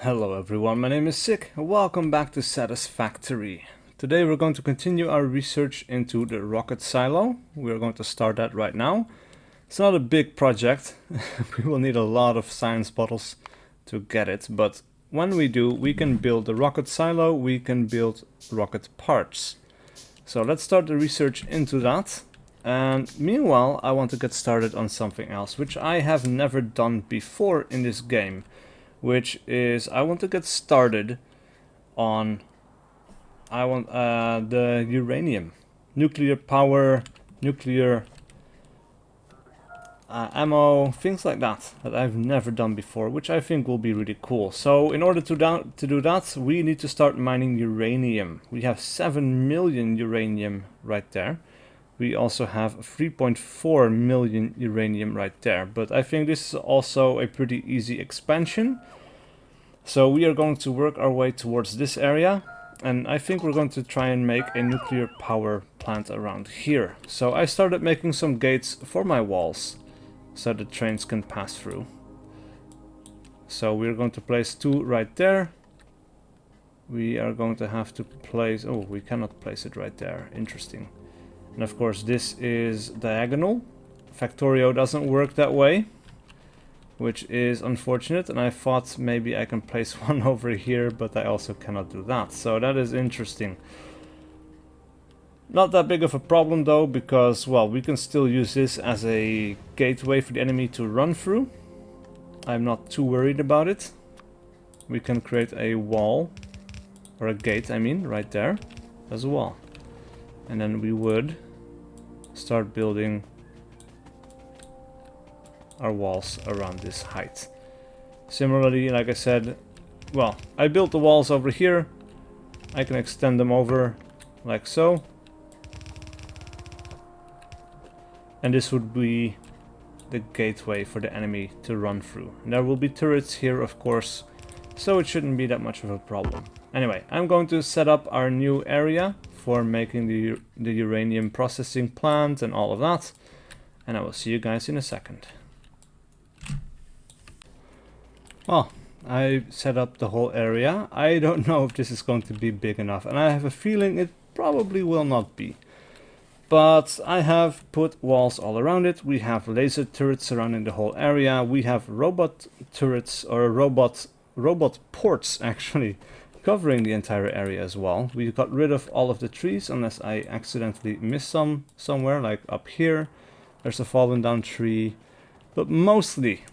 Hello everyone, my name is SiC. Welcome back to Satisfactory. Today we're going to continue our research into the rocket silo. We're going to start that right now. It's not a big project. We will need a lot of science bottles to get it, but when we do, we can build the rocket silo, we can build rocket parts. So let's start the research into that. And meanwhile, I want to get started on something else, which I have never done before in this game. Which is, I want to get started on, the uranium, nuclear power, nuclear ammo, things like that I've never done before, which I think will be really cool. So in order to do that, we need to start mining uranium. We have 7 million uranium right there. We also have 3.4 million uranium right there, but I think this is also a pretty easy expansion. So we are going to work our way towards this area, and I think we're going to try and make a nuclear power plant around here. So I started making some gates for my walls, so the trains can pass through. So we're going to place 2 right there. We are going to have to place... oh, we cannot place it right there. Interesting. And of course this is diagonal. Factorio doesn't work that way, which is unfortunate, and I thought maybe I can place one over here, but I also cannot do that. So that is interesting. Not that big of a problem though, because, well, we can still use this as a gateway for the enemy to run through. I'm not too worried about it. We can create a wall, or a gate, I mean, right there, as a wall. And then we would start building our walls around this height. Similarly, like I said, well, I built the walls over here. I can extend them over like so. And this would be the gateway for the enemy to run through. And there will be turrets here, of course, so it shouldn't be that much of a problem. Anyway, I'm going to set up our new area for making the uranium processing plant and all of that. And I will see you guys in a second. Well, I set up the whole area. I don't know if this is going to be big enough, and I have a feeling it probably will not be. But I have put walls all around it. We have laser turrets surrounding the whole area. We have robot turrets, or robot ports actually, covering the entire area as well. We got rid of all of the trees, unless I accidentally missed some somewhere, like up here. There's a fallen down tree. But mostly,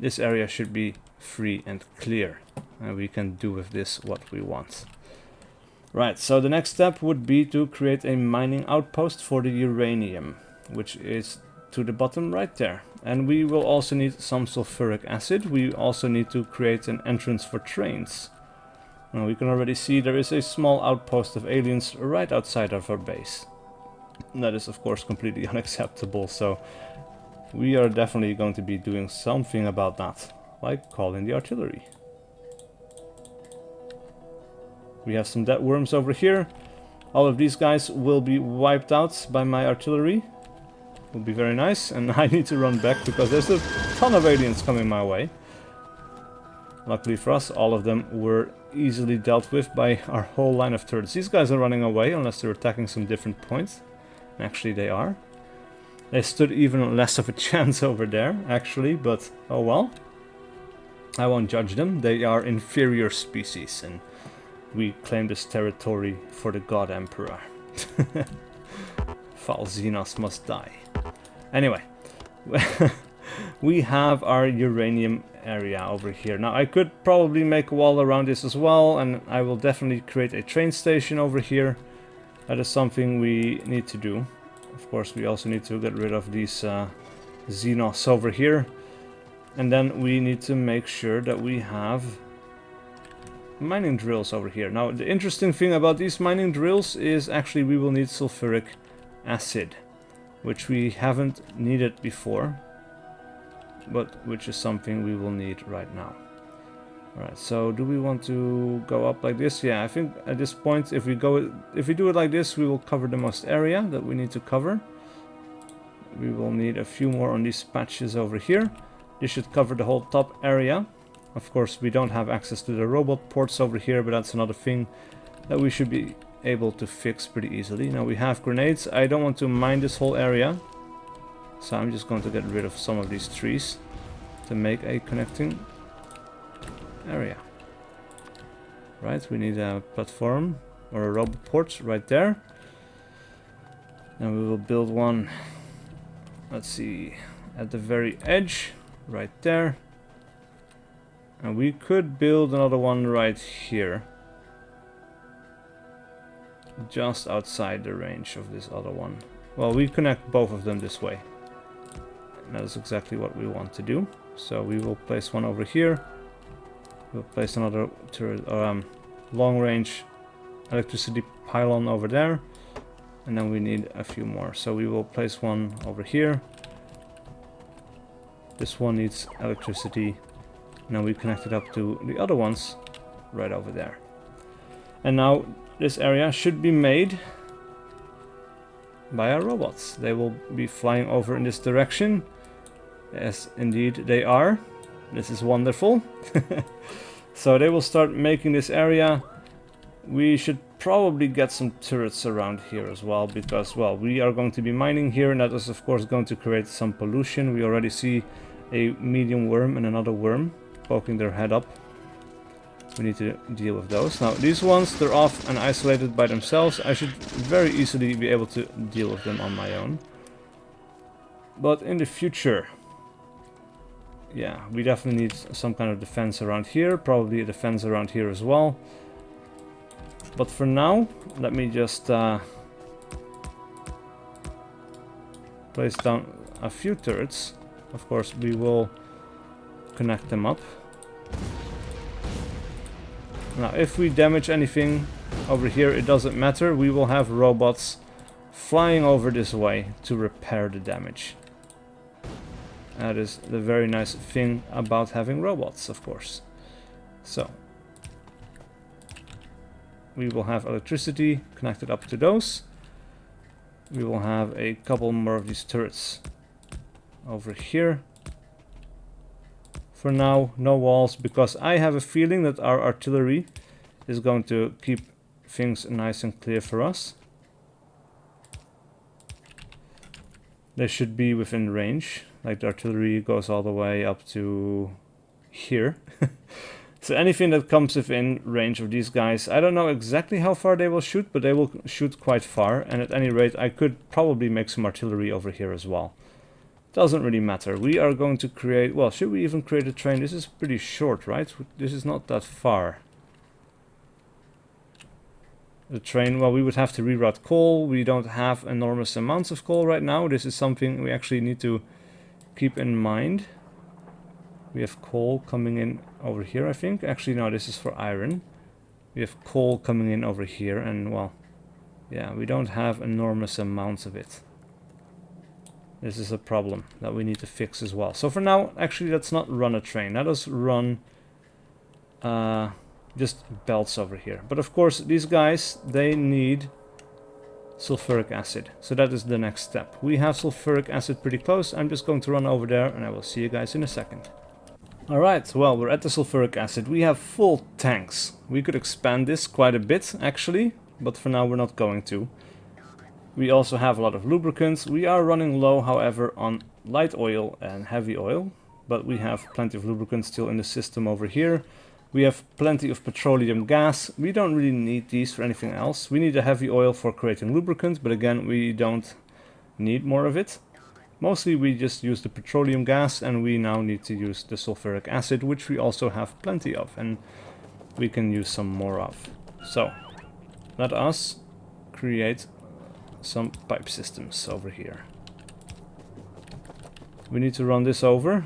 this area should be free and clear, and we can do with this what we want. Right, so the next step would be to create a mining outpost for the uranium, which is to the bottom right there. And we will also need some sulfuric acid. We also need to create an entrance for trains. Now we can already see there is a small outpost of aliens right outside of our base. And that is of course completely unacceptable, so we are definitely going to be doing something about that. Like calling the artillery. We have some dead worms over here. All of these guys will be wiped out by my artillery. Will be very nice, and I need to run back because there's a ton of aliens coming my way. Luckily for us, all of them were easily dealt with by our whole line of turrets. These guys are running away unless they're attacking some different points. Actually they are. They stood even less of a chance over there, actually, but oh well. I won't judge them. They are inferior species, and we claim this territory for the God Emperor. Foul Xenos must die. Anyway, we have our uranium area over here. Now, I could probably make a wall around this as well, and I will definitely create a train station over here. That is something we need to do. Of course, we also need to get rid of these Xenos over here. And then we need to make sure that we have mining drills over here. Now, the interesting thing about these mining drills is actually we will need sulfuric acid, which we haven't needed before, but which is something we will need right now. Alright, so do we want to go up like this? Yeah, I think at this point, if we do it like this, we will cover the most area that we need to cover. We will need a few more on these patches over here. This should cover the whole top area. Of course, we don't have access to the robot ports over here, but that's another thing that we should be able to fix pretty easily. Now we have grenades. I don't want to mine this whole area, so I'm just going to get rid of some of these trees to make a connecting area. Right, we need a platform or a robot port right there. And we will build one, let's see, at the very edge, right there. And we could build another one right here, just outside the range of this other one. Well, we connect both of them this way. And that is exactly what we want to do. So we will place one over here. We'll place another turret, long-range electricity pylon over there. And then we need a few more. So we will place one over here. This one needs electricity. Now we connect it up to the other ones right over there. And now this area should be made by our robots. They will be flying over in this direction. Yes, indeed they are. This is wonderful. So they will start making this area. We should probably get some turrets around here as well, because, well, we are going to be mining here, and that is of course going to create some pollution. We already see a medium worm and another worm poking their head up. We need to deal with those. Now these ones, they're off and isolated by themselves. I should very easily be able to deal with them on my own. But in the future, yeah, we definitely need some kind of defense around here, probably a defense around here as well. But for now, let me just place down a few turrets. Of course, we will connect them up. Now, if we damage anything over here, it doesn't matter. We will have robots flying over this way to repair the damage. That is the very nice thing about having robots, of course. So we will have electricity connected up to those. We will have a couple more of these turrets over here. For now, no walls, because I have a feeling that our artillery is going to keep things nice and clear for us. They should be within range. Like the artillery goes all the way up to here. So anything that comes within range of these guys, I don't know exactly how far they will shoot, but they will shoot quite far. And at any rate, I could probably make some artillery over here as well. Doesn't really matter. We are going to create, well, should we even create a train? This is pretty short, right? This is not that far. The train, well, we would have to reroute coal. We don't have enormous amounts of coal right now. This is something we actually need to keep in mind. We have coal coming in over here, I think. Actually, no, this is for iron. We have coal coming in over here, and, well, yeah, we don't have enormous amounts of it. This is a problem that we need to fix as well. So for now, actually, let's not run a train. Let us run just belts over here. But of course, these guys, they need sulfuric acid. So that is the next step. We have sulfuric acid pretty close. I'm just going to run over there, and I will see you guys in a second. Alright, well, we're at the sulfuric acid. We have full tanks. We could expand this quite a bit, actually, but for now we're not going to. We also have a lot of lubricants. We are running low, however, on light oil and heavy oil, but we have plenty of lubricants still in the system over here. We have plenty of petroleum gas. We don't really need these for anything else. We need a heavy oil for creating lubricants, but again, we don't need more of it. Mostly we just use the petroleum gas, and we now need to use the sulfuric acid, which we also have plenty of, and we can use some more of. So, let us create some pipe systems over here. We need to run this over.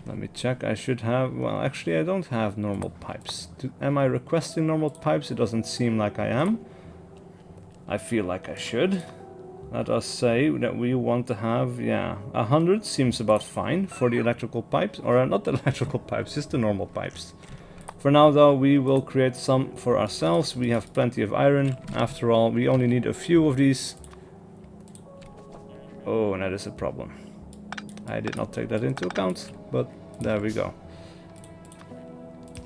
Let me check. I should have, well, actually I don't have normal pipes. Am I requesting normal pipes? It doesn't seem like I am. I feel like I should. Let us say that we want to have, yeah, 100 seems about fine for the electrical pipes, or not the electrical pipes, just the normal pipes. For now though, we will create some for ourselves. We have plenty of iron. After all, we only need a few of these. Oh, and that is a problem. I did not take that into account, but There we go.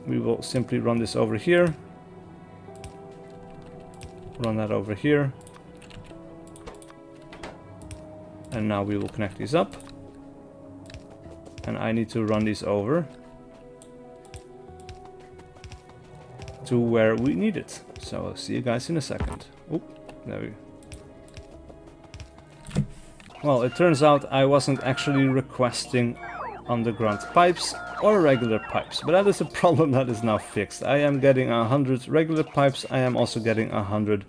We will simply run this over here. Run that over here. And now we will connect these up. And I need to run these over to where we need it. So I'll see you guys in a second. Oh, there we go. Well, it turns out I wasn't actually requesting underground pipes or regular pipes, but that is a problem that is now fixed. I am getting 100 regular pipes. I am also getting 100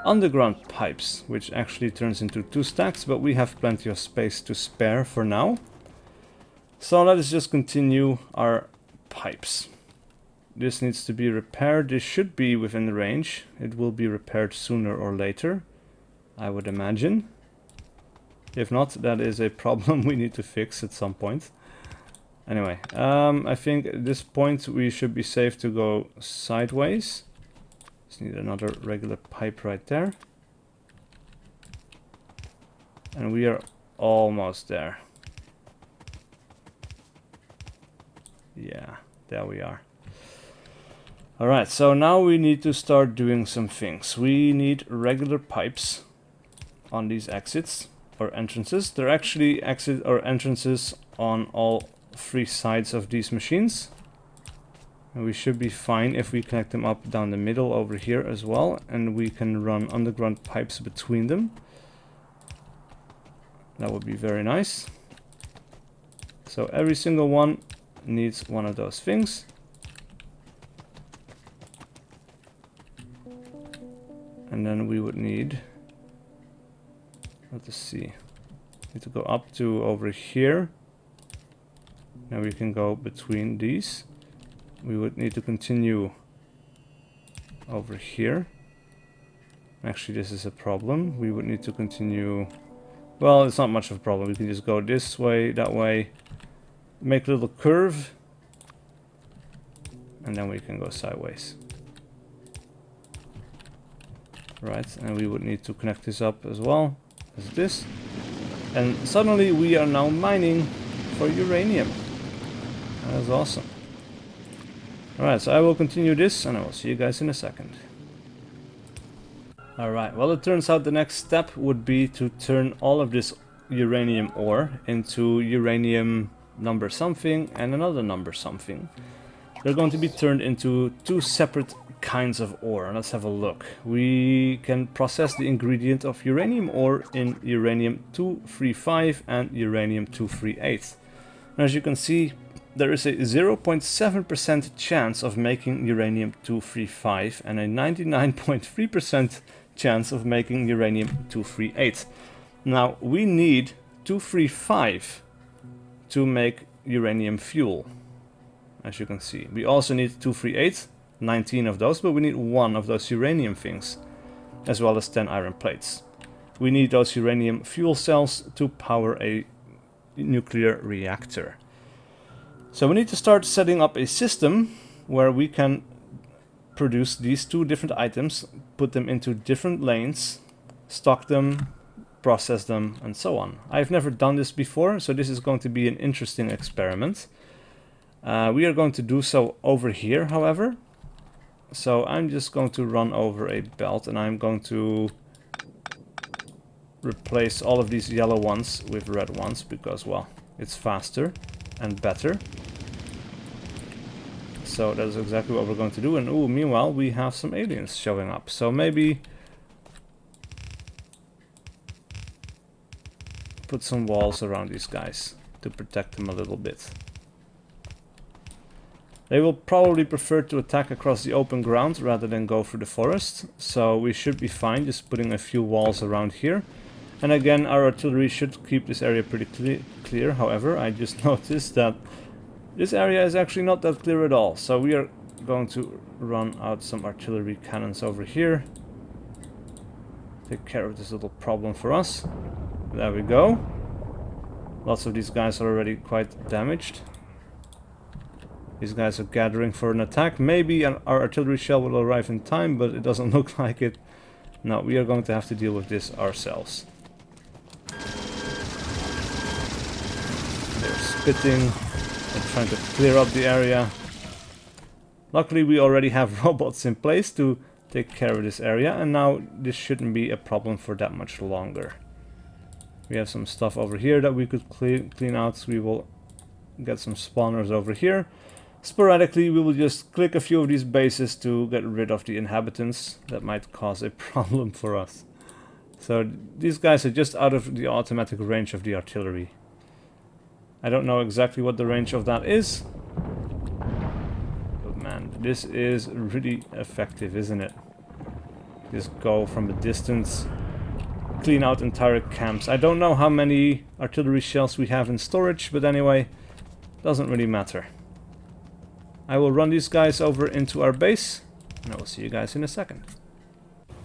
underground pipes, which actually turns into 2 stacks, but we have plenty of space to spare for now. So let us just continue our pipes. This needs to be repaired. This should be within the range. It will be repaired sooner or later, I would imagine. If not, that is a problem we need to fix at some point. Anyway, I think at this point we should be safe to go sideways. Just need another regular pipe right there. And we are almost there. Yeah, there we are. Alright, so now we need to start doing some things. We need regular pipes on these exits or entrances. There are actually exit or entrances on all 3 sides of these machines. And we should be fine if we connect them up down the middle over here as well. And we can run underground pipes between them. That would be very nice. So every single one needs one of those things. And then we would need, let's see, need to go up to over here. Now we can go between these. We would need to continue over here. Actually, this is a problem. We would need to continue. Well, it's not much of a problem. We can just go this way, that way, make a little curve, and then we can go sideways. Right, and we would need to connect this up as well as this. And suddenly we are now mining for uranium. That is awesome. Alright, so I will continue this and I will see you guys in a second. Alright, well, it turns out the next step would be to turn all of this uranium ore into uranium number something and another number something. They're going to be turned into 2 separate kinds of ore. Let's have a look. We can process the ingredient of uranium ore in uranium-235 and uranium-238. And as you can see, there is a 0.7% chance of making uranium-235 and a 99.3% chance of making uranium-238. Now, we need 235 to make uranium fuel, as you can see. We also need 238, 19 of those, but we need 1 of those uranium things, as well as 10 iron plates. We need those uranium fuel cells to power a nuclear reactor. So we need to start setting up a system where we can produce these 2 different items, put them into different lanes, stock them, process them, and so on. I've never done this before, so this is going to be an interesting experiment. We are going to do so over here, however. So I'm just going to run over a belt and I'm going to replace all of these yellow ones with red ones because, well, it's faster and better. So that's exactly what we're going to do. And ooh, meanwhile, we have some aliens showing up. So maybe put some walls around these guys to protect them a little bit. They will probably prefer to attack across the open ground rather than go through the forest. So we should be fine just putting a few walls around here. And again, our artillery should keep this area pretty clear. However, I just noticed that this area is actually not that clear at all. So we are going to run out some artillery cannons over here. Take care of this little problem for us. There we go. Lots of these guys are already quite damaged. These guys are gathering for an attack. Maybe our artillery shell will arrive in time, but it doesn't look like it. No, we are going to have to deal with this ourselves. They're spitting. I'm trying to clear up the area. Luckily we already have robots in place to take care of this area, and now this shouldn't be a problem for that much longer. We have some stuff over here that we could clean out, so we will get some spawners over here. Sporadically we will just click a few of these bases to get rid of the inhabitants that might cause a problem for us. So these guys are just out of the automatic range of the artillery. I don't know exactly what the range of that is. But man, this is really effective, isn't it? Just go from a distance, clean out entire camps. I don't know how many artillery shells we have in storage, but anyway, doesn't really matter. I will run these guys over into our base, and I will see you guys in a second.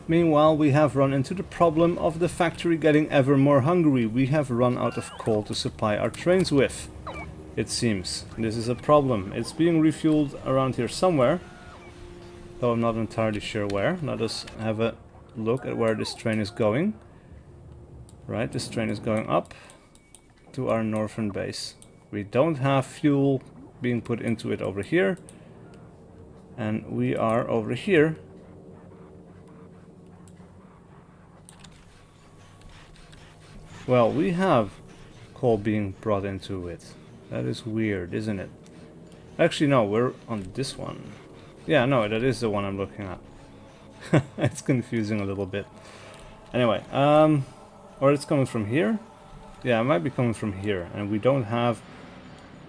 Meanwhile, we have run into the problem of the factory getting ever more hungry. We have run out of coal to supply our trains with, it seems. This is a problem. It's being refueled around here somewhere, though I'm not entirely sure where. Let us have a look at where this train is going. Right, this train is going up to our northern base. We don't have fuel being put into it over here, and we are over here. Well, we have coal being brought into it. That is weird, isn't it? Actually, no, we're on this one. Yeah, no, that is the one I'm looking at. It's confusing a little bit. Anyway, or it's coming from here? Yeah, it might be coming from here, and we don't have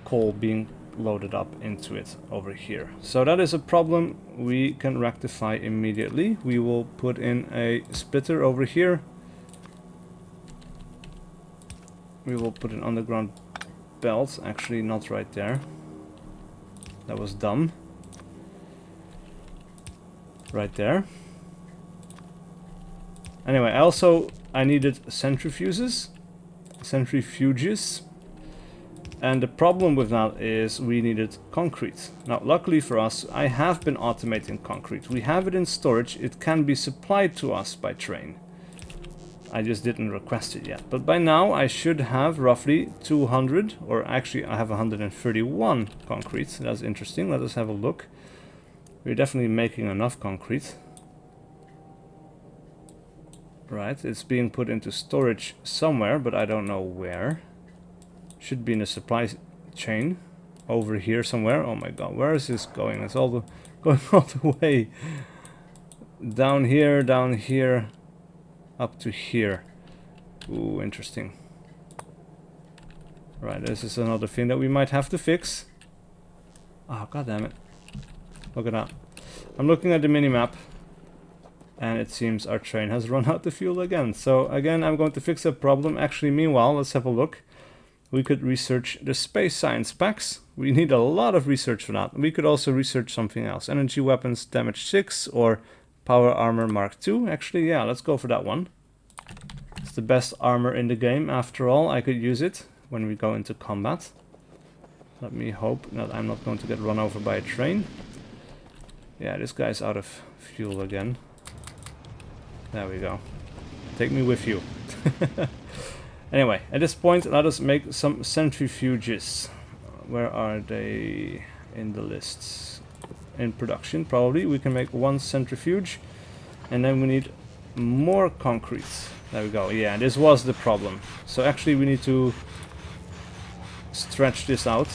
coal being loaded up into it over here. So that is a problem we can rectify immediately. We will put in a splitter over here. We will put an underground belt, actually not right there. That was dumb. Right there. Anyway, I needed centrifuges. And the problem with that is we needed concrete. Now, luckily for us, I have been automating concrete. We have it in storage. It can be supplied to us by train. I just didn't request it yet. But by now, I should have roughly 200, or actually I have 131 concrete. That's interesting. Let us have a look. We're definitely making enough concrete. Right, it's being put into storage somewhere, but I don't know where. Should be in the supply chain over here somewhere. Oh my god, where is this going? It's all going all the way down here, up to here. Ooh, interesting. Right, this is another thing that we might have to fix. Oh, god damn it. Look at that. I'm looking at the minimap, and it seems our train has run out of fuel again. So again, I'm going to fix that problem. Actually, meanwhile, let's have a look. We could research the space science packs. We need a lot of research for that. We could also research something else. Energy weapons damage 6 or power armor mark 2. Actually, yeah, let's go for that one. It's the best armor in the game. After all, I could use it when we go into combat. Let me hope that I'm not going to get run over by a train. Yeah, this guy's out of fuel again. There we go. Take me with you. Anyway, at this point, let us make some centrifuges. Where are they in the lists? In production, probably. We can make one centrifuge. And then we need more concrete. There we go. Yeah, this was the problem. So actually, we need to stretch this out.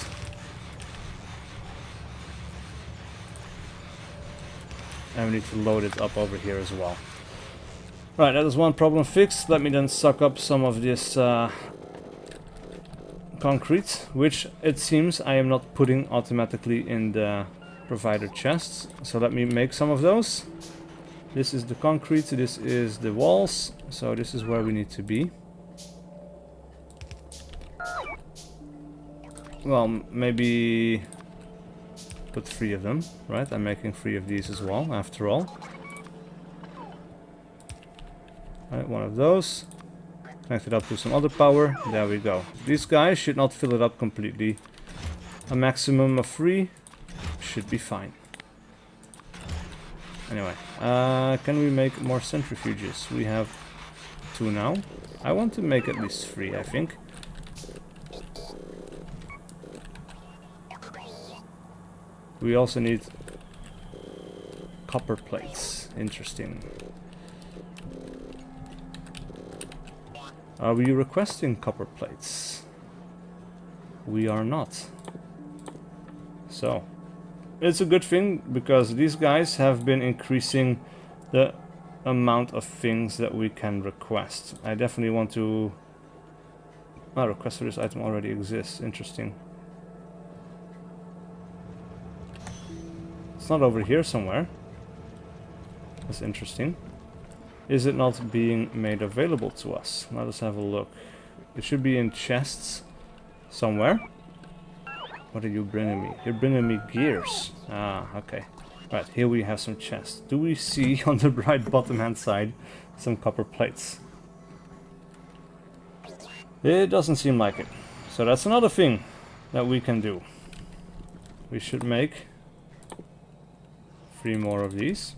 And we need to load it up over here as well. Right, that is one problem fixed. Let me then suck up some of this concrete, which it seems I am not putting automatically in the provider chests. So let me make some of those. This is the concrete, this is the walls, so this is where we need to be. Well, maybe put 3 of them, right? I'm making 3 of these as well, after all. Right, one of those. Connect it up to some other power. There we go. These guys should not fill it up completely. A maximum of 3 should be fine. Anyway, can we make more centrifuges? We have 2 now. I want to make at least 3, I think. We also need copper plates. Interesting. Are we requesting copper plates? We are not. So, it's a good thing because these guys have been increasing the amount of things that we can request. I definitely want to... Oh, request for this item already exists. Interesting. It's not over here somewhere. That's interesting. Is it not being made available to us? Let us have a look. It should be in chests somewhere. What are you bringing me? You're bringing me gears. Ah, okay. Right, here we have some chests. Do we see on the right bottom hand side some copper plates? It doesn't seem like it. So that's another thing that we can do. We should make 3 more of these.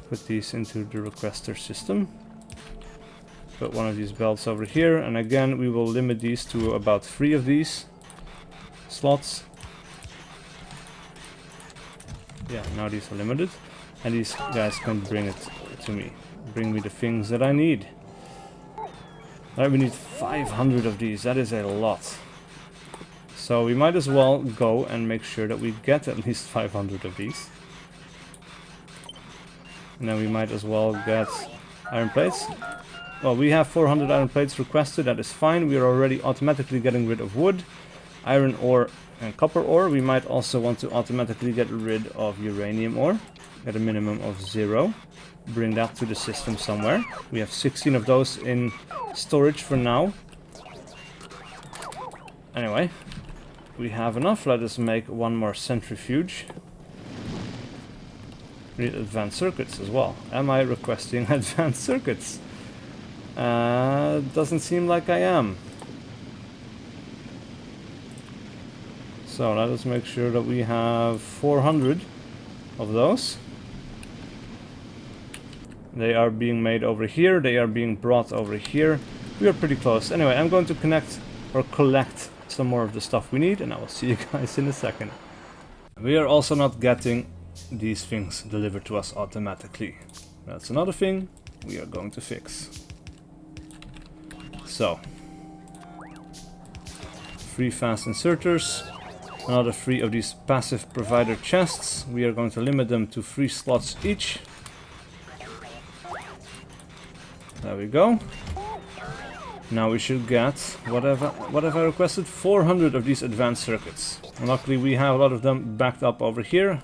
Put these into the requester system. Put one of these belts over here, and again we will limit these to about 3 of these slots. Yeah, now these are limited, and these guys can bring it to me. Bring me the things that I need. Alright, we need 500 of these. That is a lot. So we might as well go and make sure that we get at least 500 of these. And then we might as well get iron plates. Well, we have 400 iron plates requested. That is fine. We are already automatically getting rid of wood, iron ore, and copper ore. We might also want to automatically get rid of uranium ore at a minimum of 0. Bring that to the system somewhere. We have 16 of those in storage for now. Anyway, we have enough. Let us make one more centrifuge. We need advanced circuits as well. Am I requesting advanced circuits? Doesn't seem like I am. So let us make sure that we have 400 of those. They are being made over here. They are being brought over here. We are pretty close. Anyway, I'm going to connect or collect some more of the stuff we need, and I will see you guys in a second. We are also not getting these things delivered to us automatically. That's another thing we are going to fix. So, 3 fast inserters, another 3 of these passive provider chests. We are going to limit them to 3 slots each. There we go. Now we should get, what have I requested? 400 of these advanced circuits. And luckily we have a lot of them backed up over here.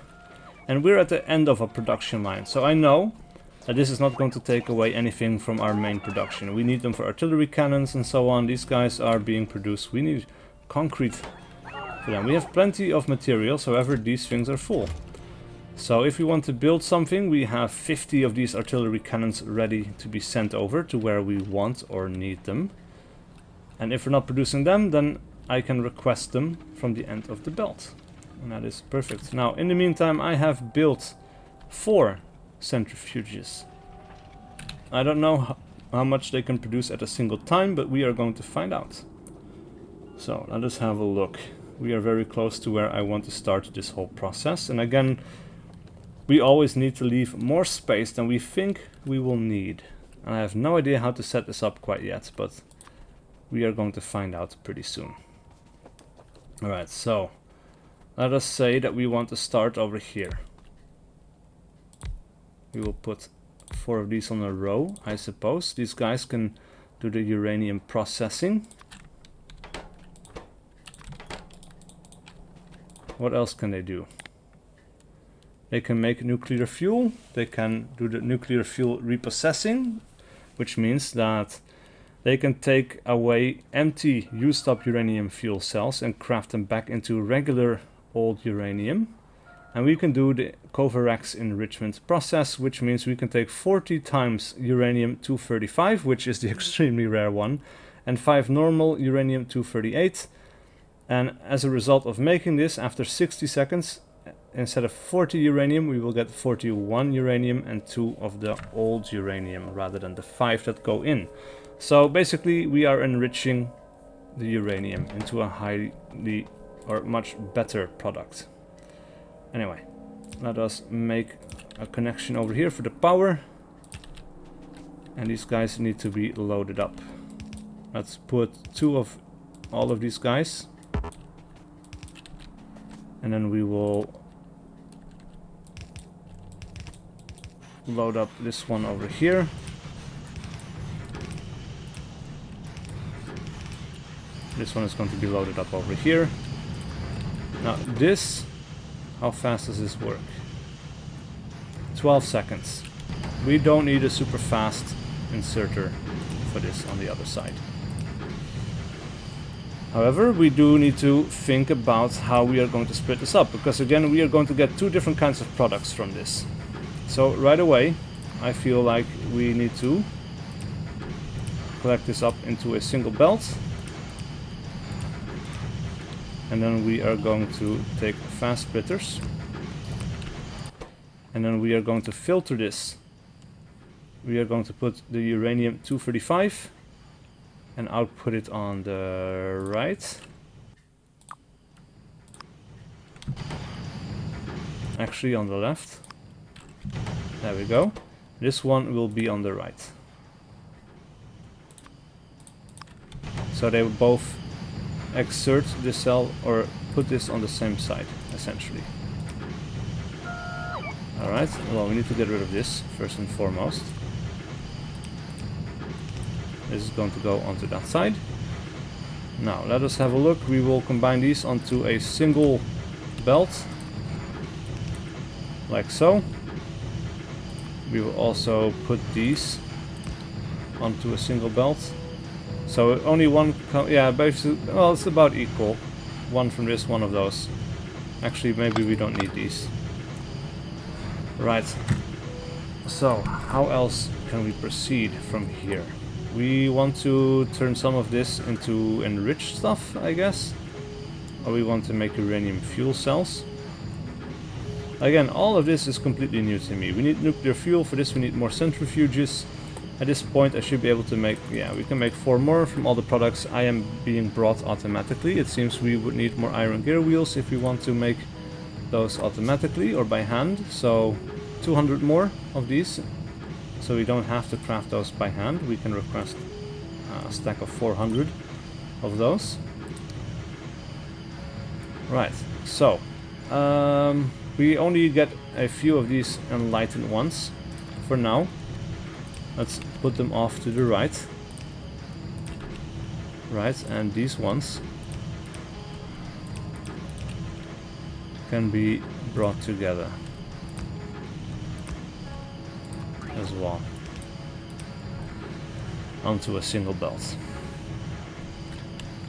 And we're at the end of a production line. So I know that this is not going to take away anything from our main production. We need them for artillery cannons and so on. These guys are being produced. We need concrete for them. We have plenty of materials, however these things are full. So if we want to build something, we have 50 of these artillery cannons ready to be sent over to where we want or need them. And if we're not producing them, then I can request them from the end of the belt. And that is perfect. Now, in the meantime, I have built 4 centrifuges. I don't know how much they can produce at a single time, but we are going to find out. So, let us have a look. We are very close to where I want to start this whole process. And again, we always need to leave more space than we think we will need. And I have no idea how to set this up quite yet, but we are going to find out pretty soon. Alright, so let us say that we want to start over here. We will put 4 of these on a row, I suppose. These guys can do the uranium processing. What else can they do? They can make nuclear fuel. They can do the nuclear fuel reprocessing, which means that they can take away empty used up uranium fuel cells and craft them back into regular old uranium. And we can do the Covarex enrichment process, which means we can take 40 times uranium-235, which is the extremely rare one, and 5 normal uranium-238. And as a result of making this, after 60 seconds, instead of 40 uranium, we will get 41 uranium and 2 of the old uranium, rather than the 5 that go in. So basically we are enriching the uranium into a highly or much better product. Anyway, let us make a connection over here for the power. And these guys need to be loaded up. Let's put 2 of all of these guys. And then we will load up this one over here. This one is going to be loaded up over here. Now this, how fast does this work? 12 seconds. We don't need a super fast inserter for this on the other side. However, we do need to think about how we are going to split this up, because again we are going to get 2 different kinds of products from this. So right away I feel like we need to collect this up into a single belt, and then we are going to take fast splitters, and then we are going to filter this. We are going to put the uranium 235 and output it on the right. Actually on the left. There we go. This one will be on the right. So they will both exert the cell or put this on the same side, essentially. Alright, well, we need to get rid of this first and foremost. This is going to go onto that side. Now, let us have a look. We will combine these onto a single belt, like so. We will also put these onto a single belt. So only one, yeah, basically, well, it's about equal. One from this, one of those. Actually, maybe we don't need these. Right. So, how else can we proceed from here? We want to turn some of this into enriched stuff, I guess. Or we want to make uranium fuel cells. Again, all of this is completely new to me. We need nuclear fuel. For this we need more centrifuges. At this point I should be able to make, yeah, we can make 4 more from all the products I am being brought automatically. It seems we would need more iron gear wheels if we want to make those automatically or by hand. So 200 more of these. So we don't have to craft those by hand. We can request a stack of 400 of those. Right, so we only get a few of these enlightened ones for now. Let's put them off to the right. Right, and these ones can be brought together as well onto a single belt.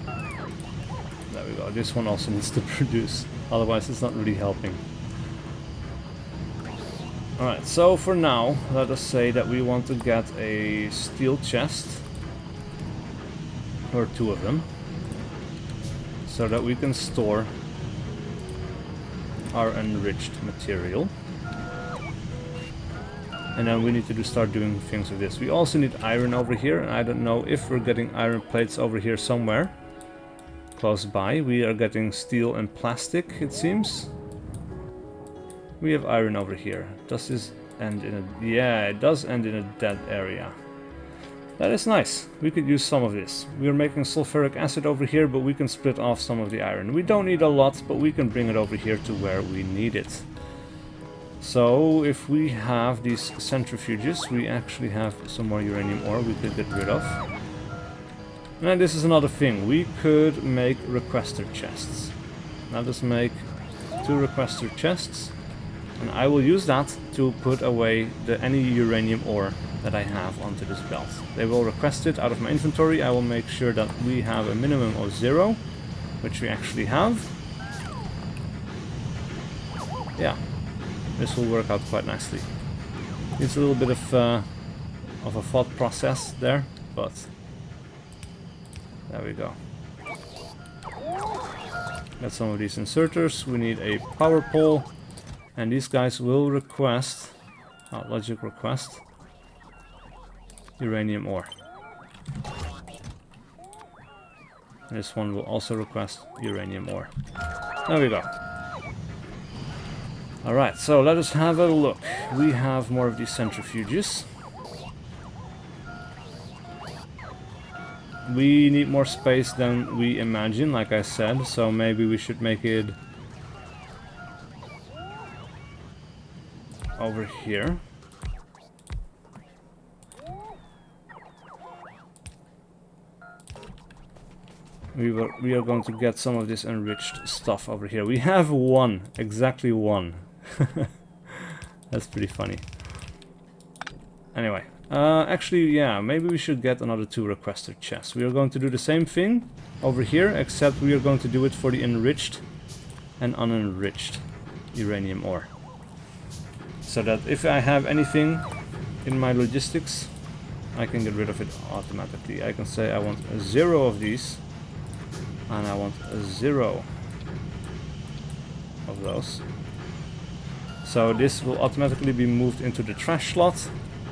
There we go. This one also needs to produce, otherwise it's not really helping. Alright, so for now, let us say that we want to get a steel chest, or 2 of them, so that we can store our enriched material. And then we need to start doing things with this. We also need iron over here, and I don't know if we're getting iron plates over here somewhere close by. We are getting steel and plastic, it seems. We have iron over here. Does this end in a... yeah, it does end in a dead area. That is nice. We could use some of this. We are making sulfuric acid over here, but we can split off some of the iron. We don't need a lot, but we can bring it over here to where we need it. So, if we have these centrifuges, we actually have some more uranium ore we could get rid of. And this is another thing. We could make requestor chests. Let us make 2 requestor chests. And I will use that to put away any uranium ore that I have onto this belt. They will request it out of my inventory. I will make sure that we have a minimum of 0, which we actually have. Yeah. This will work out quite nicely. It's a little bit of a thought process there, but there we go. Got some of these inserters. We need a power pole, and these guys will request, logic request, uranium ore. This one will also request uranium ore. There we go. Alright, so let us have a look. We have more of these centrifuges. We need more space than we imagine, like I said, so maybe we should make it over here. We are going to get some of this enriched stuff over here. We have one, exactly one. That's pretty funny. Anyway, actually, yeah, maybe we should get another 2 Requestor Chests. We are going to do the same thing over here, except we are going to do it for the enriched and unenriched uranium ore. So that if I have anything in my logistics, I can get rid of it automatically. I can say I want 0 of these. And I want 0 of those. So this will automatically be moved into the trash slot.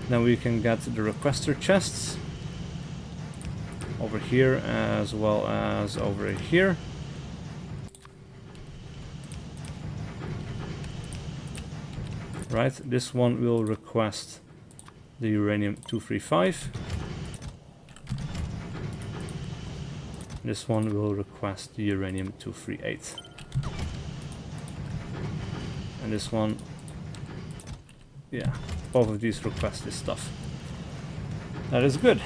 Then we can get the Requestor Chests over here as well as over here. Right, this one will request the Uranium-235. This one will request the Uranium-238. And this one, yeah, both of these request this stuff. That is good.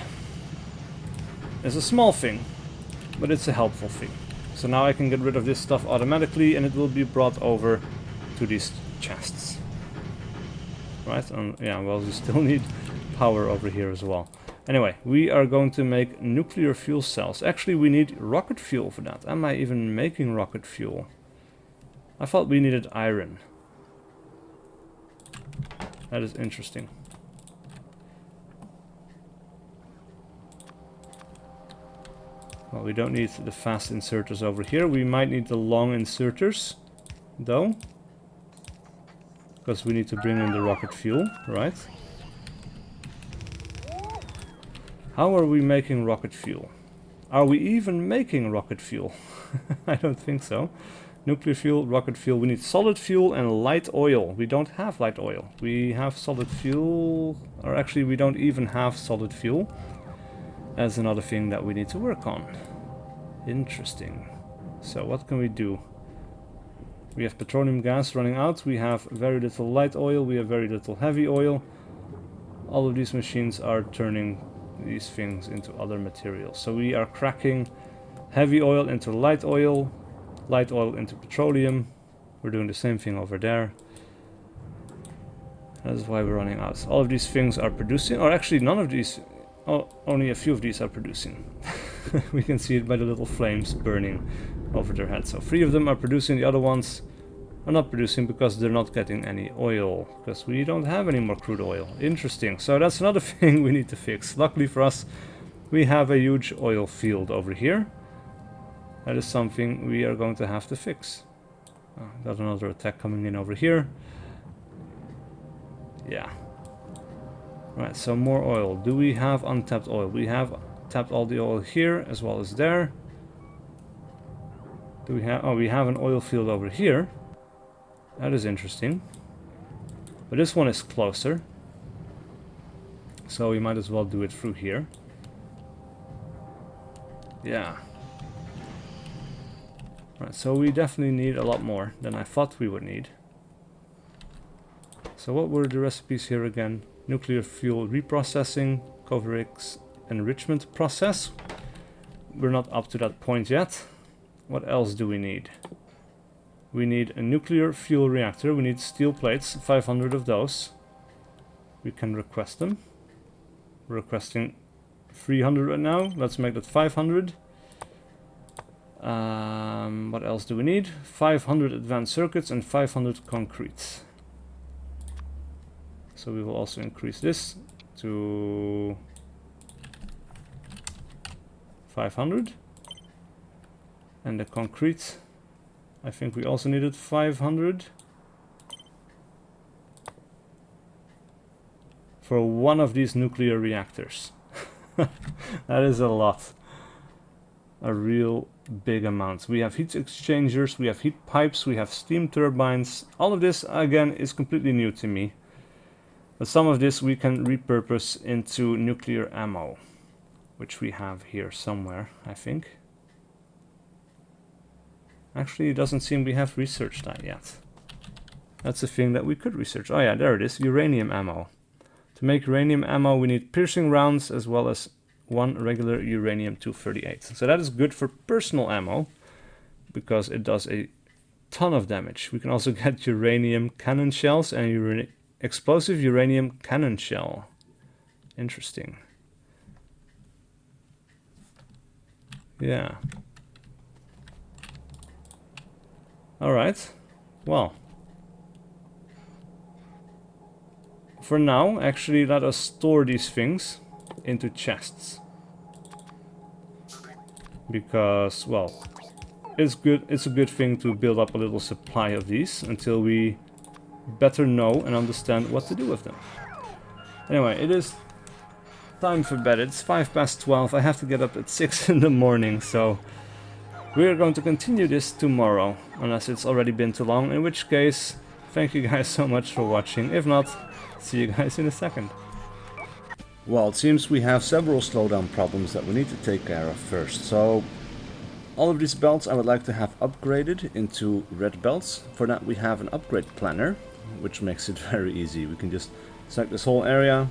It's a small thing, but it's a helpful thing. So now I can get rid of this stuff automatically and it will be brought over to these chests. Right, and yeah, well, we still need power over here as well. Anyway, we are going to make nuclear fuel cells. Actually, we need rocket fuel for that. Am I even making rocket fuel? I thought we needed iron. That is interesting. Well, we don't need the fast inserters over here. We might need the long inserters, though. Because we need to bring in the rocket fuel, right? How are we making rocket fuel? Are we even making rocket fuel? I don't think so. Nuclear fuel, rocket fuel. We need solid fuel and light oil. We don't have light oil. We have solid fuel. Or actually, we don't even have solid fuel. That's another thing that we need to work on. Interesting. So what can we do? We have petroleum gas running out. We have very little light oil. We have very little heavy oil. All of these machines are turning these things into other materials. So we are cracking heavy oil into light oil into petroleum. We're doing the same thing over there. That's why we're running out. All of these things are producing, or actually none of these, only a few of these are producing. We can see it by the little flames burning over their heads. So 3 of them are producing, the other ones are not producing because they're not getting any oil, because we don't have any more crude oil. Interesting. So that's another thing we need to fix. Luckily for us, we have a huge oil field over here. That is something we are going to have to fix. Got another attack coming in over here. Yeah. Right, so more oil. Do we have untapped oil? We have tapped all the oil here as well as there. Do we have... Oh, we have an oil field over here. That is interesting. But this one is closer. So we might as well do it through here. Yeah. Right, so we definitely need a lot more than I thought we would need. So what were the recipes here again? Nuclear fuel reprocessing, Coverix enrichment process. We're not up to that point yet. What else do we need? We need a nuclear fuel reactor. We need steel plates, 500 of those. We can request them. We're requesting 300 right now. Let's make that 500. What else do we need? 500 advanced circuits and 500 concrete. So we will also increase this to 500. And the concrete, I think we also needed 500 for one of these nuclear reactors. That is a lot. A real big amount. We have heat exchangers, we have heat pipes, we have steam turbines. All of this, again, is completely new to me. But some of this we can repurpose into nuclear ammo, which we have here somewhere, I think. Actually, it doesn't seem we have researched that yet. That's a thing that we could research. Oh yeah, there it is, uranium ammo. To make uranium ammo, we need piercing rounds as well as one regular uranium-238. So that is good for personal ammo, because it does a ton of damage. We can also get uranium cannon shells and explosive uranium cannon shell. Interesting. Yeah. Alright. Well. For now, actually, let us store these things into chests. Because, well, it's good. It's a good thing to build up a little supply of these until we better know and understand what to do with them. Anyway, it is time for bed. It's 12:05. I have to get up at 6 in the morning, so we're going to continue this tomorrow, unless it's already been too long, in which case, thank you guys so much for watching. If not, see you guys in a second. Well, it seems we have several slowdown problems that we need to take care of first. So, all of these belts I would like to have upgraded into red belts. For that we have an upgrade planner, which makes it very easy. We can just select this whole area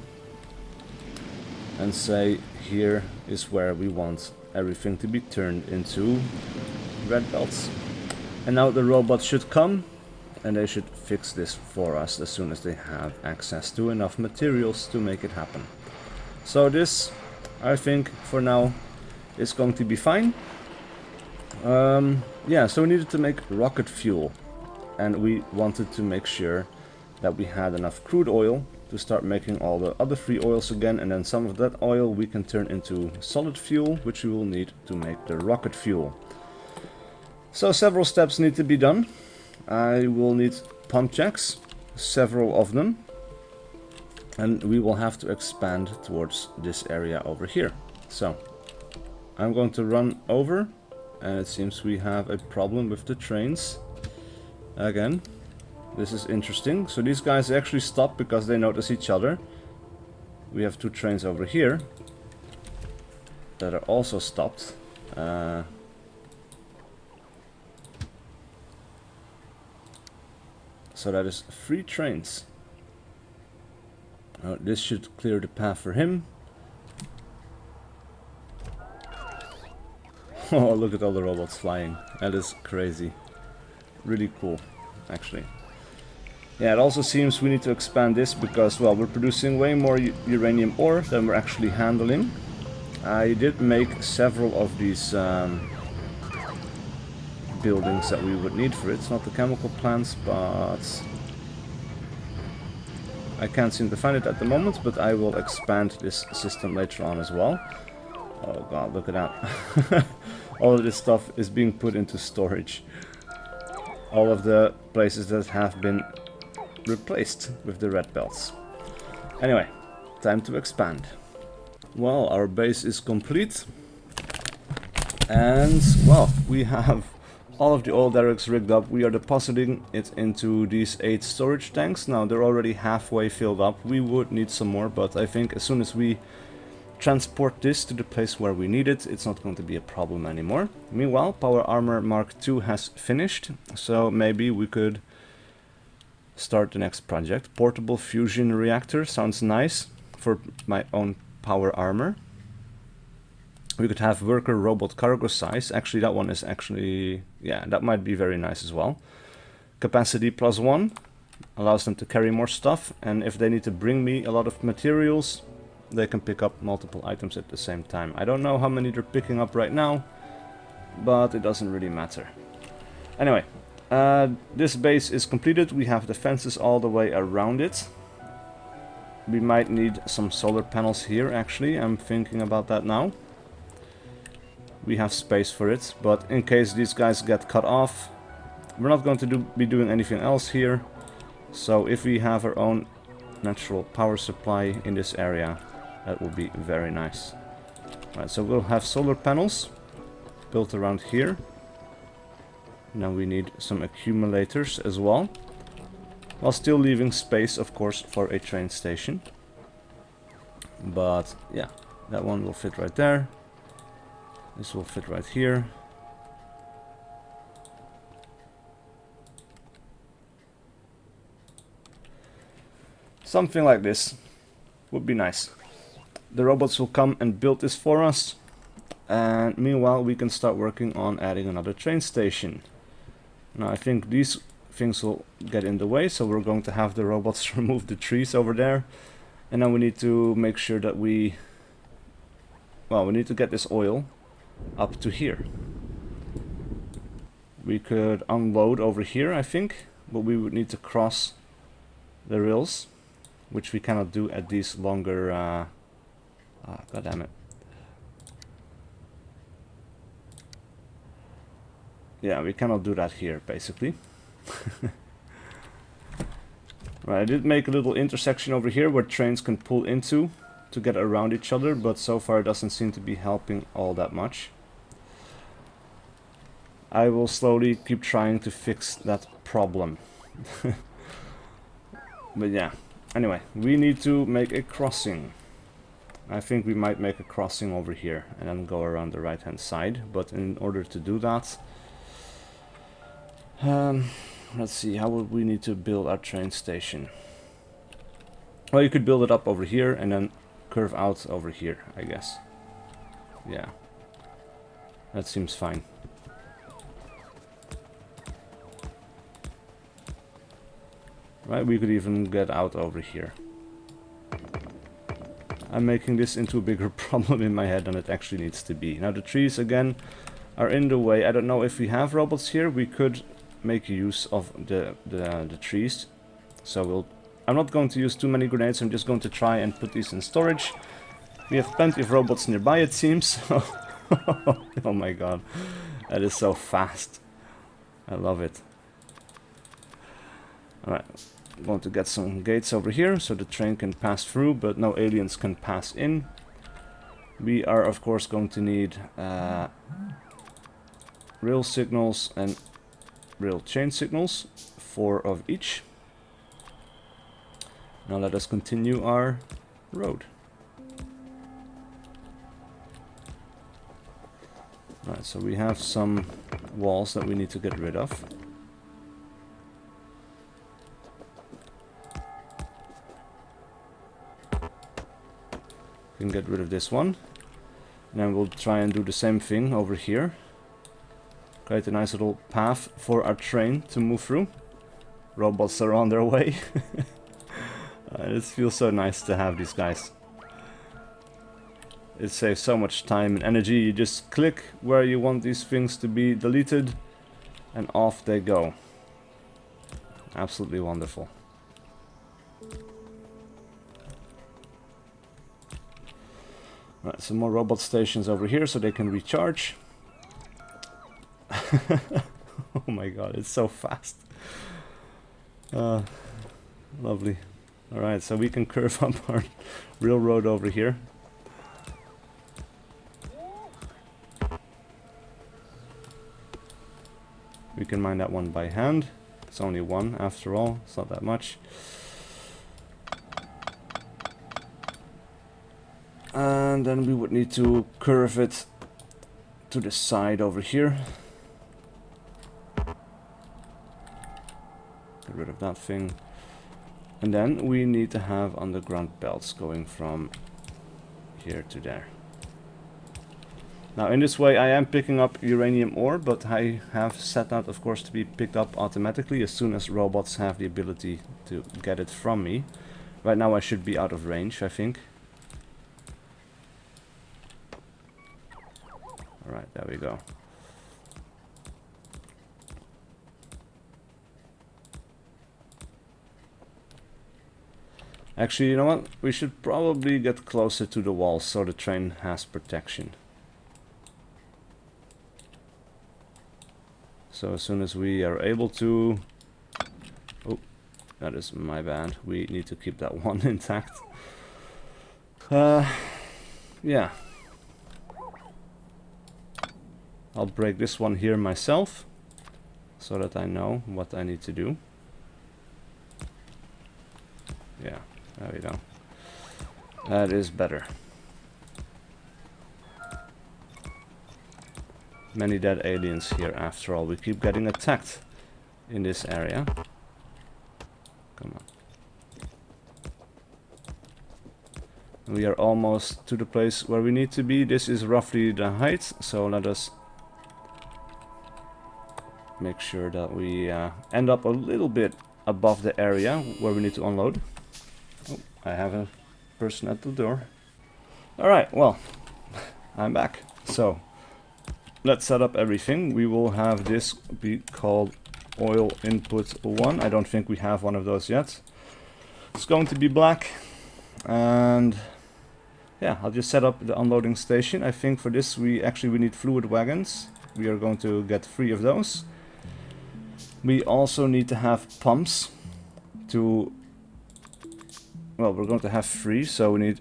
and say here is where we want everything to be turned into red belts. And now the robots should come and they should fix this for us as soon as they have access to enough materials to make it happen. So this, I think, for now is going to be fine. Yeah, so we needed to make rocket fuel, and we wanted to make sure that we had enough crude oil to start making all the other free oils again, and then some of that oil we can turn into solid fuel, which we will need to make the rocket fuel. So several steps need to be done. I will need pump jacks, several of them, and we will have to expand towards this area over here. So I'm going to run over, and it seems we have a problem with the trains again. This is interesting. So these guys actually stop because they notice each other. We have two trains over here that are also stopped. So that is 3 trains. This should clear the path for him. Oh, look at all the robots flying. That is crazy. Really cool, actually. Yeah, it also seems we need to expand this because, well, we're producing way more uranium ore than we're actually handling. I did make several of these buildings that we would need for it. It's not the chemical plants, but I can't seem to find it at the moment, but I will expand this system later on as well. Oh god, look at that. All of this stuff is being put into storage. All of the places that have been replaced with the red belts. Anyway, time to expand. Well, our base is complete. And, well, we have all of the oil derricks rigged up. We are depositing it into these 8 storage tanks. Now, they're already halfway filled up. We would need some more, but I think as soon as we transport this to the place where we need it, it's not going to be a problem anymore. Meanwhile, Power Armor Mark II has finished, so maybe we could start the next project. Portable fusion reactor sounds nice for my own power armor. We could have worker robot cargo size. Actually, that one is actually, yeah, that might be very nice as well. Capacity +1 allows them to carry more stuff, and if they need to bring me a lot of materials, they can pick up multiple items at the same time. I don't know how many they're picking up right now, but it doesn't really matter. Anyway, this base is completed. We have the fences all the way around it. We might need some solar panels here, actually. I'm thinking about that now. We have space for it, but in case these guys get cut off, we're not going to be doing anything else here. So if we have our own natural power supply in this area, that will be very nice. Right, so we'll have solar panels built around here. Now we need some accumulators as well, while still leaving space, of course, for a train station. But yeah, that one will fit right there. This will fit right here. Something like this would be nice. The robots will come and build this for us, and meanwhile we can start working on adding another train station. Now I think these things will get in the way, so we're going to have the robots remove the trees over there. And then we need to make sure that we need to get this oil up to here. We could unload over here, I think, but we would need to cross the rails, which we cannot do at these longer... God damn it. Yeah, we cannot do that here, basically. Right, I did make a little intersection over here where trains can pull into to get around each other, but so far it doesn't seem to be helping all that much. I will slowly keep trying to fix that problem. But yeah, anyway, we need to make a crossing. I think we might make a crossing over here and then go around the right hand side, but in order to do that, let's see, how would we need to build our train station? Well, you could build it up over here and then curve out over here, I guess. Yeah, that seems fine. Right, we could even get out over here. I'm making this into a bigger problem in my head than it actually needs to be. Now the trees again are in the way. I don't know if we have robots here. We could make use of the trees. So I'm not going to use too many grenades. I'm just going to try and put these in storage. We have plenty of robots nearby, it seems. Oh my god, that is so fast. I love it. Alright, I'm going to get some gates over here so the train can pass through, but no aliens can pass in. We are of course going to need rail signals and rail chain signals, 4 of each. Now let us continue our road. Right, so we have some walls that we need to get rid of. We can get rid of this one. And then we'll try and do the same thing over here. Create a nice little path for our train to move through. Robots are on their way. It feels so nice to have these guys. It saves so much time and energy. You just click where you want these things to be deleted and off they go. Absolutely wonderful. Right, some more robot stations over here so they can recharge. Oh my god, it's so fast. Lovely. Alright, so we can curve up our railroad over here. We can mine that one by hand. It's only one after all, it's not that much. And then we would need to curve it to the side over here. Get rid of that thing. And then we need to have underground belts going from here to there. Now in this way I am picking up uranium ore, but I have set that of course to be picked up automatically as soon as robots have the ability to get it from me. Right now I should be out of range, I think. Alright, there we go. Actually, you know what? We should probably get closer to the walls so the train has protection. So as soon as we are able to... Oh, that is my bad. We need to keep that one intact. Yeah. I'll break this one here myself, so that I know what I need to do. Yeah, there we go. That is better. Many dead aliens here after all. We keep getting attacked in this area. Come on. We are almost to the place where we need to be. This is roughly the height, so let us make sure that we end up a little bit above the area where we need to unload. Oh, I have a person at the door. Alright, well, I'm back. So, let's set up everything. We will have this be called oil input 1. I don't think we have one of those yet. It's going to be black. And yeah, I'll just set up the unloading station. I think for this we need fluid wagons. We are going to get 3 of those. We also need to have pumps to... Well, we're going to have 3, so we need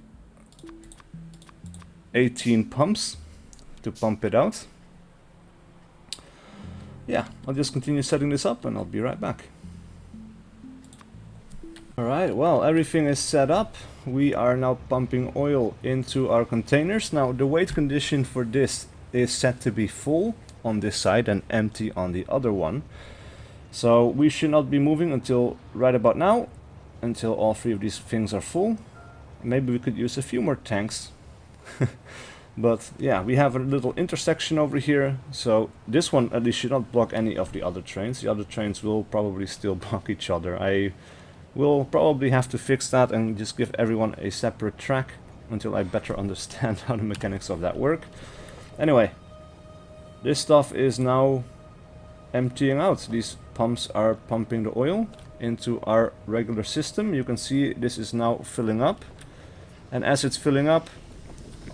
18 pumps to pump it out. Yeah, I'll just continue setting this up and I'll be right back. Alright, well, everything is set up. We are now pumping oil into our containers. Now, the weight condition for this is set to be full on this side and empty on the other one. So we should not be moving until right about now, until all 3 of these things are full. Maybe we could use a few more tanks. But yeah, we have a little intersection over here, so this one at least should not block any of the other trains. The other trains will probably still block each other. I will probably have to fix that and just give everyone a separate track until I better understand how the mechanics of that work. Anyway, this stuff is now emptying out. These pumps are pumping the oil into our regular system. You can see this is now filling up, and as it's filling up,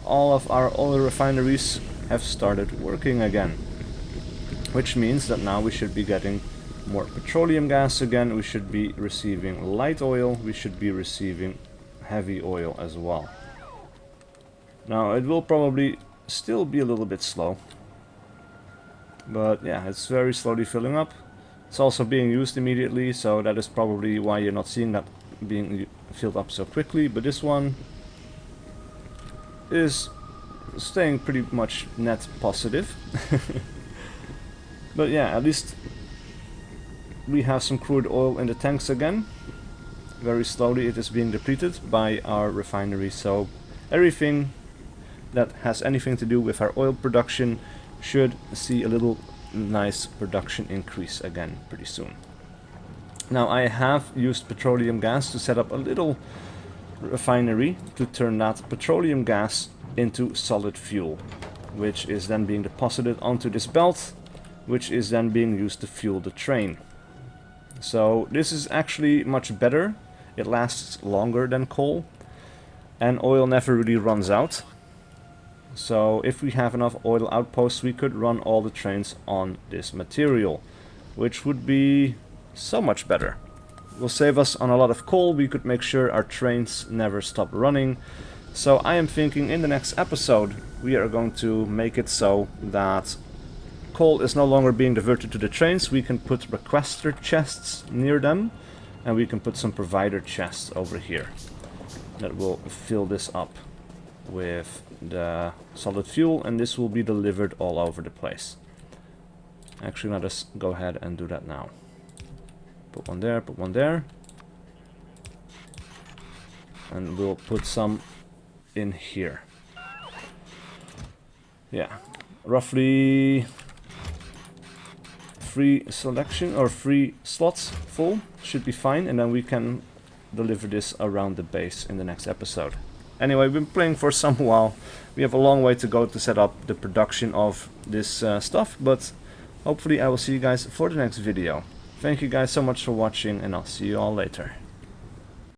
all of our oil refineries have started working again, which means that now we should be getting more petroleum gas again, we should be receiving light oil, we should be receiving heavy oil as well. Now it will probably still be a little bit slow, but yeah, it's very slowly filling up. It's also being used immediately, so that is probably why you're not seeing that being filled up so quickly, but this one is staying pretty much net positive. But yeah, at least we have some crude oil in the tanks again. Very slowly it is being depleted by our refinery, so everything that has anything to do with our oil production should see a little nice production increase again pretty soon. Now I have used petroleum gas to set up a little refinery to turn that petroleum gas into solid fuel, which is then being deposited onto this belt, which is then being used to fuel the train. So this is actually much better. It lasts longer than coal, and oil never really runs out. So if we have enough oil outposts, we could run all the trains on this material, which would be so much better. Will save us on a lot of coal. We could make sure our trains never stop running. So I am thinking in the next episode we are going to make it so that coal is no longer being diverted to the trains. We can put Requestor Chests near them, and we can put some provider chests over here that will fill this up with the solid fuel, and this will be delivered all over the place. Actually, let us go ahead and do that now. Put one there, and we'll put some in here. Yeah, roughly 3 selection or 3 slots full should be fine, and then we can deliver this around the base in the next episode. Anyway, we've been playing for some while. We have a long way to go to set up the production of this stuff, but hopefully I will see you guys for the next video. Thank you guys so much for watching, and I'll see you all later.